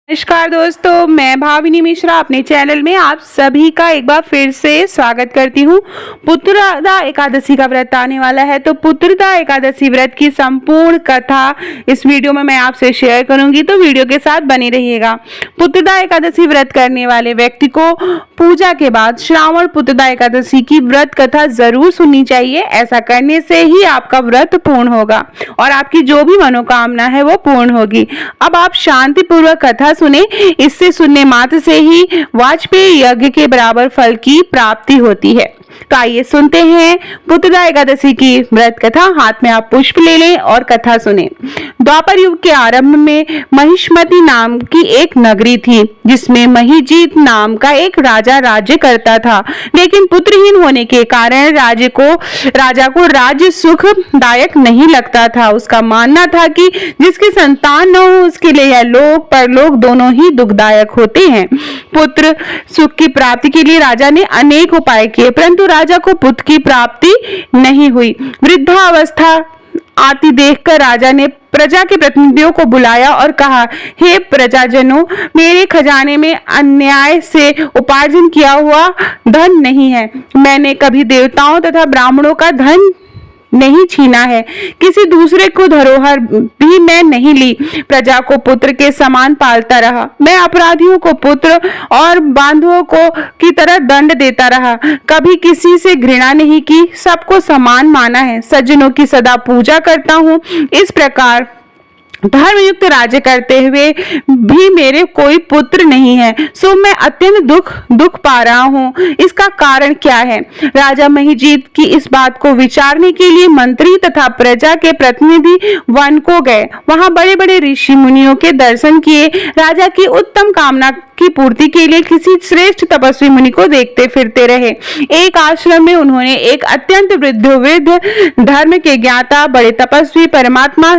नमस्कार दोस्तों, मैं भाविनी मिश्रा अपने चैनल में आप सभी का एक बार फिर से स्वागत करती हूँ। पुत्रदा एकादशी का व्रत आने वाला है, तो पुत्रदा एकादशी व्रत की संपूर्ण कथा इस वीडियो में मैं आपसे शेयर करूंगी, तो वीडियो के साथ बने रहिएगा। पुत्रदा एकादशी व्रत करने वाले व्यक्ति को पूजा के बाद श्रावण पुत्रदा एकादशी की व्रत कथा जरूर सुननी चाहिए। ऐसा करने से ही आपका व्रत पूर्ण होगा और आपकी जो भी मनोकामना है वो पूर्ण होगी। अब आप शांतिपूर्वक कथा सुने। इससे सुनने मात्र से ही वाजपेयी यज्ञ के बराबर फल की प्राप्ति होती है। तो आइए सुनते हैं पुत्रदा एकादशी की व्रत कथा। हाथ में आप पुष्प ले लें और कथा सुने। द्वापर युग के आरंभ में महिष्मति नाम की एक नगरी थी, जिसमें महिजीत नाम का एक राजा राज्य करता था। लेकिन पुत्रहीन होने के कारण राजा को राज्य सुखदायक नहीं लगता था। उसका मानना था कि जिसकी संतान न हो उसके लिए यह लोक परलोक दोनों ही दुखदायक होते हैं। पुत्र सुख की प्राप्ति के लिए राजा ने अनेक उपाय किए, परंतु राजा को पुत्र की प्राप्ति नहीं हुई। वृद्धावस्था आती देखकर राजा ने प्रजा के प्रतिनिधियों को बुलाया और कहा, हे प्रजाजनों, मेरे खजाने में अन्याय से उपार्जन किया हुआ धन नहीं है। मैंने कभी देवताओं तथा ब्राह्मणों का धन नहीं छीना है। किसी दूसरे को धरोहर भी मैं नहीं ली। प्रजा को पुत्र के समान पालता रहा। मैं अपराधियों को पुत्र और बांधवों को की तरह दंड देता रहा। कभी किसी से घृणा नहीं की, सबको समान माना है। सज्जनों की सदा पूजा करता हूँ। इस प्रकार धर्मयुक्त राज्य करते हुए भी मेरे कोई पुत्र नहीं है, सो मैं अत्यंत दुख पा रहा हूँ। इसका कारण क्या है? राजा महिजीत की इस बात को विचारने के लिए मंत्री तथा प्रजा के प्रतिनिधि वन को गए। वहां बड़े बड़े ऋषि मुनियों के दर्शन किए। राजा की उत्तम कामना की पूर्ति के लिए किसी श्रेष्ठ तपस्वी मुनि को देखते फिरते रहे। एक आश्रम में उन्होंने एक अत्यंत वृद्ध धर्म के ज्ञाता बड़े तपस्वी परमात्मा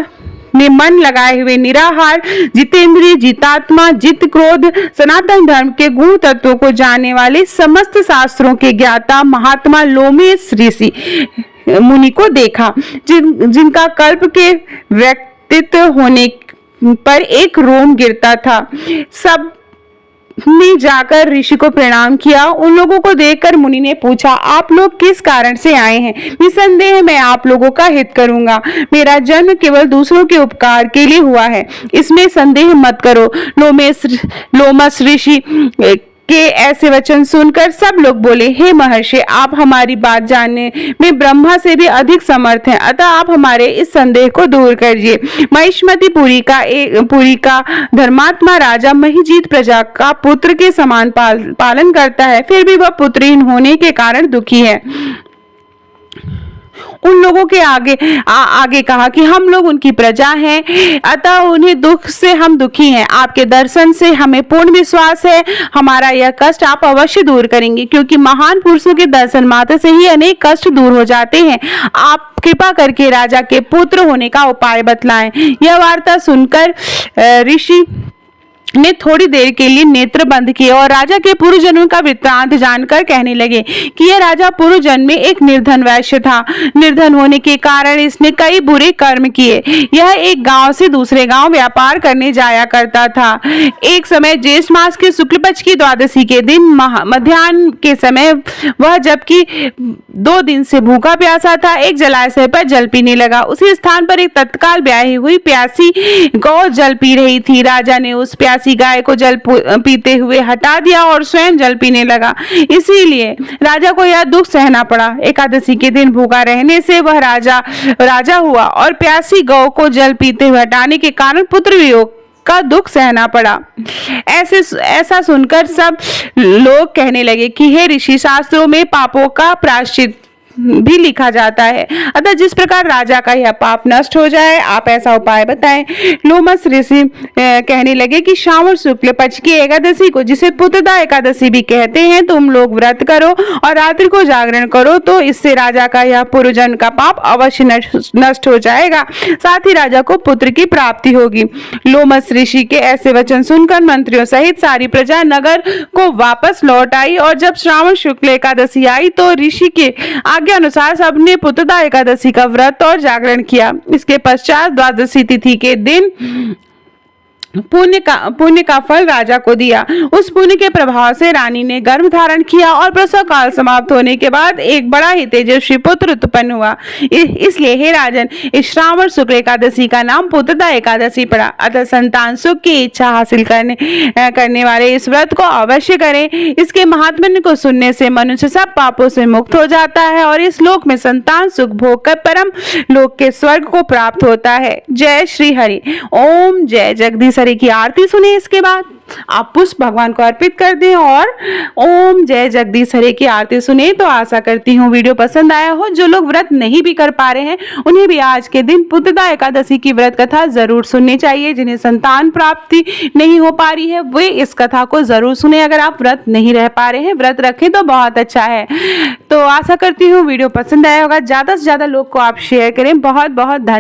में मन लगाए हुए निराहार जितेंद्रिय जितात्मा जित क्रोध सनातन धर्म के गुण तत्वों को जानने वाले समस्त शास्त्रों के ज्ञाता महात्मा लोमेश ऋषि मुनि को देखा, जिनका कल्प के व्यक्तित्व होने पर एक रोम गिरता था। सब ने जाकर ऋषि को प्रणाम किया। उन लोगों को देखकर मुनि ने पूछा, आप लोग किस कारण से आए हैं? निसंदेह मैं आप लोगों का हित करूंगा। मेरा जन्म केवल दूसरों के उपकार के लिए हुआ है, इसमें संदेह मत करो। लोमस ऋषि के ऐसे वचन सुनकर सब लोग बोले, हे महर्षि, आप हमारी बात जानने में ब्रह्मा से भी अधिक समर्थ हैं, अतः आप हमारे इस संदेह को दूर करिए। महिष्मति पुरी का धर्मात्मा राजा महिजीत प्रजा का पुत्र के समान पालन करता है, फिर भी वह पुत्रहीन होने के कारण दुखी है। उन लोगों के आगे कहा कि हम लोग उनकी प्रजा हैं, अतः उन्हें दुख से हम दुखी हैं। आपके दर्शन से हमें पूर्ण विश्वास है, हमारा यह कष्ट आप अवश्य दूर करेंगे, क्योंकि महान पुरुषों के दर्शन मात्र से ही अनेक कष्ट दूर हो जाते हैं। आप कृपा करके राजा के पुत्र होने का उपाय बतलाएं। यह वार्ता सुनकर ऋषि ने थोड़ी देर के लिए नेत्र बंद किए और राजा के पूर्व जन्म का वृत्तांत जानकर कहने लगे कि यह राजा पूर्व जन्म में एक निर्धन वैश्य था। निर्धन होने के कारण इसने कई बुरे कर्म किए। यह एक गांव से दूसरे गांव व्यापार करने जाया करता था। एक समय ज्येष्ठ मास के शुक्ल पक्ष की द्वादशी के दिन मध्याह्न के समय वह, जबकि 2 दिन से भूखा प्यासा था, एक जलाशय पर जल पीने लगा। उसी स्थान पर एक तत्काल ब्याही हुई प्यासी गौ जल पी रही थी। राजा ने उस प्यासी गाय को जल पीते हुए हटा दिया और स्वयं जल पीने लगा। इसीलिए राजा को यह दुख सहना पड़ा। एकादशी के दिन भूखा रहने से वह राजा हुआ और प्यासी गौ को जल पीते हुए हटाने के कारण पुत्र वियोग का दुख सहना पड़ा। ऐसा सुनकर सब लोग कहने लगे कि हे ऋषि, शास्त्रों में पापों का प्रायश्चित भी लिखा जाता है, अतः जिस प्रकार राजा का यह पाप नष्ट हो जाए, आप ऐसा उपाय बताएं। लोमस ऋषि कहने लगे कि श्रावण शुक्ल पक्ष की एकादशी को, जिसे पुत्रदा एकादशी भी कहते हैं, तुम लोग व्रत करो और रात्रि को जागरण करो, तो इससे राजा का यह पूर्वजन्म का पाप अवश्य नष्ट हो जाएगा, साथ ही राजा को पुत्र की प्राप्ति होगी। लोमस ऋषि के ऐसे वचन सुनकर मंत्रियों सहित सारी प्रजा नगर को वापस लौट आई और जब श्रावण शुक्ल एकादशी आई तो ऋषि के के अनुसार सबने पुत्रदा एकादशी का व्रत और जागरण किया। इसके पश्चात द्वादशी तिथि के दिन पुण्य का फल राजा को दिया। उस पुण्य के प्रभाव से रानी ने गर्भ धारण किया और प्रसव काल समाप्त होने के बाद एक बड़ा ही तेजस्वी पुत्र उत्पन्न हुआ। इसलिए हे राजन, इस श्रावण शुक्ल एकादशी का नाम पुत्रदा एकादशी पड़ा। अतः संतान सुख की इच्छा हासिल करने वाले इस व्रत को अवश्य करें। इसके महात्म्य को सुनने से मनुष्य सब पापों से मुक्त हो जाता है और इस लोक में संतान सुख भोग कर परम लोक के स्वर्ग को प्राप्त होता है। जय श्री हरि। ओम जय जगदीश हरि की आरती सुने। इसके बाद आप पुष्प भगवान को अर्पित कर दें और ओम जय जगदीश हरि की आरती सुने। तो आशा करती हूँ वीडियो पसंद आया हो। जो लोग व्रत नहीं भी कर पा रहे हैं उन्हें भी आज के दिन पुत्रदा एकादशी की व्रत कथा जरूर सुननी चाहिए। जिन्हें संतान प्राप्ति नहीं हो पा रही है वे इस कथा को जरूर सुने। अगर आप व्रत नहीं रह पा रहे हैं, व्रत रखें तो बहुत अच्छा है। तो आशा करती हूँ वीडियो पसंद आया होगा। ज्यादा से ज्यादा लोग को आप शेयर करें। बहुत बहुत धन्यवाद।